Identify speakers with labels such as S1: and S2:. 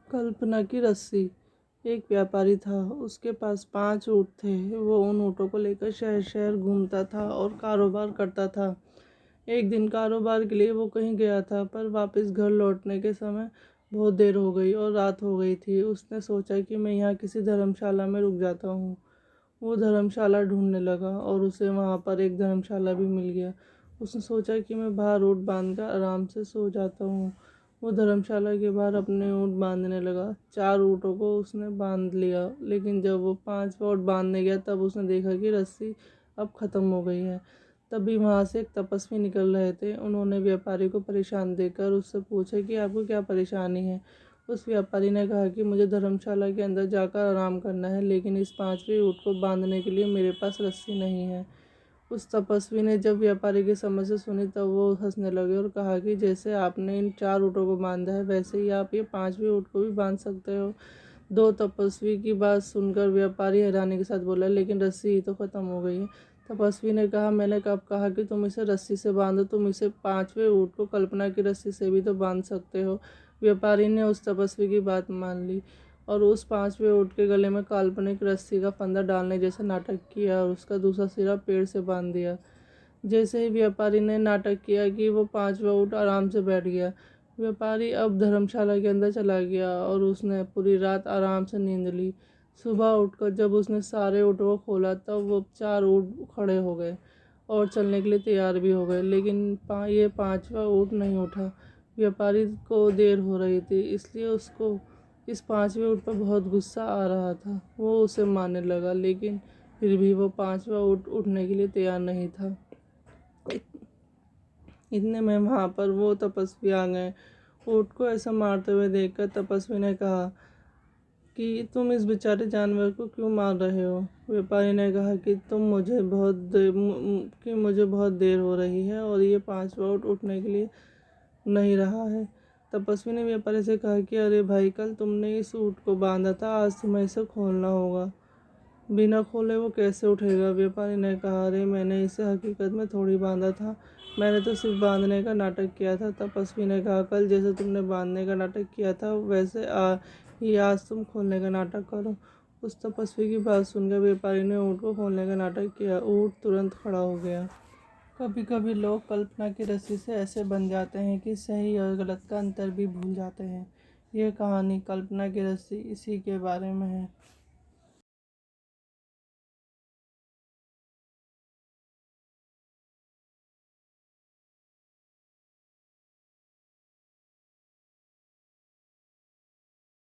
S1: कल्पना की रस्सी। एक व्यापारी था, उसके पास 5 ऊँट थे। वो उन ऊँटों को लेकर शहर शहर घूमता था और कारोबार करता था। एक दिन कारोबार के लिए वो कहीं गया था, पर वापस घर लौटने के समय बहुत देर हो गई और रात हो गई थी। उसने सोचा कि मैं यहाँ किसी धर्मशाला में रुक जाता हूँ। वो धर्मशाला ढूंढने लगा और उसे वहाँ पर एक धर्मशाला भी मिल गया। उसने सोचा कि मैं बाहर ऊँट बांधकर आराम से सो जाता हूँ। वो धर्मशाला के बाहर अपने ऊँट बांधने लगा। 4 ऊँटों को उसने बांध लिया, लेकिन जब वो 5वां ऊँट बांधने गया तब उसने देखा कि रस्सी अब ख़त्म हो गई है। तभी वहाँ से एक तपस्वी निकल रहे थे। उन्होंने व्यापारी को परेशान देखकर उससे पूछा कि आपको क्या परेशानी है। उस व्यापारी ने कहा कि मुझे धर्मशाला के अंदर जाकर आराम करना है, लेकिन इस 5वें ऊँट को बांधने के लिए मेरे पास रस्सी नहीं है। उस तपस्वी ने जब व्यापारी की समस्या सुनी तब वो हंसने लगे और कहा कि जैसे आपने इन 4 ऊँटों को बांधा है, वैसे ही आप ये 5वें ऊँट को भी बांध सकते हो। दो तपस्वी की बात सुनकर व्यापारी हैरानी के साथ बोला, लेकिन रस्सी ही तो ख़त्म हो गई है। तपस्वी ने कहा, मैंने कब कहा कि तुम इसे रस्सी से बांधो? तुम इसे 5वें ऊँट को कल्पना की रस्सी से भी तो बांध सकते हो। व्यापारी ने उस तपस्वी की बात मान ली और उस 5वें ऊँट के गले में काल्पनिक रस्सी का फंदा डालने जैसा नाटक किया और उसका दूसरा सिरा पेड़ से बांध दिया। जैसे ही व्यापारी ने नाटक किया कि वो 5वां ऊँट आराम से बैठ गया, व्यापारी अब धर्मशाला के अंदर चला गया और उसने पूरी रात आराम से नींद ली। सुबह उठकर जब उसने सारे ऊँटों को खोला तब वो 4 ऊँट खड़े हो गए और चलने के लिए तैयार भी हो गए, लेकिन ये 5वां ऊँट नहीं उठा। व्यापारी को देर हो रही थी, इसलिए उसको इस 5वें ऊँट पर बहुत गुस्सा आ रहा था। वो उसे मारने लगा, लेकिन फिर भी वो 5वां ऊँट उठने के लिए तैयार नहीं था। इतने में वहाँ पर वो तपस्वी आ गए। ऊँट को ऐसा मारते हुए देखकर तपस्वी ने कहा कि तुम इस बेचारे जानवर को क्यों मार रहे हो? व्यापारी ने कहा कि मुझे बहुत देर हो रही है और ये 5वां ऊँट उठने के लिए नहीं रहा है। तपस्वी ने व्यापारी से कहा कि अरे भाई, कल तुमने इस ऊँट को बांधा था, आज तुम्हें इसे खोलना होगा। बिना खोले वो कैसे उठेगा? व्यापारी ने कहा, अरे मैंने इसे हकीकत में थोड़ी बांधा था, मैंने तो सिर्फ बांधने का नाटक किया था। तपस्वी ने कहा, कल जैसे तुमने बांधने का नाटक किया था वैसे ही आज तुम खोलने का नाटक करो। उस तपस्वी की बात सुनकर व्यापारी ने ऊँट को खोलने का नाटक किया। ऊँट तुरंत खड़ा हो गया। कभी कभी लोग कल्पना की रस्सी से ऐसे बन जाते हैं कि सही और गलत का अंतर भी भूल जाते हैं। यह कहानी कल्पना की रस्सी इसी के बारे में है।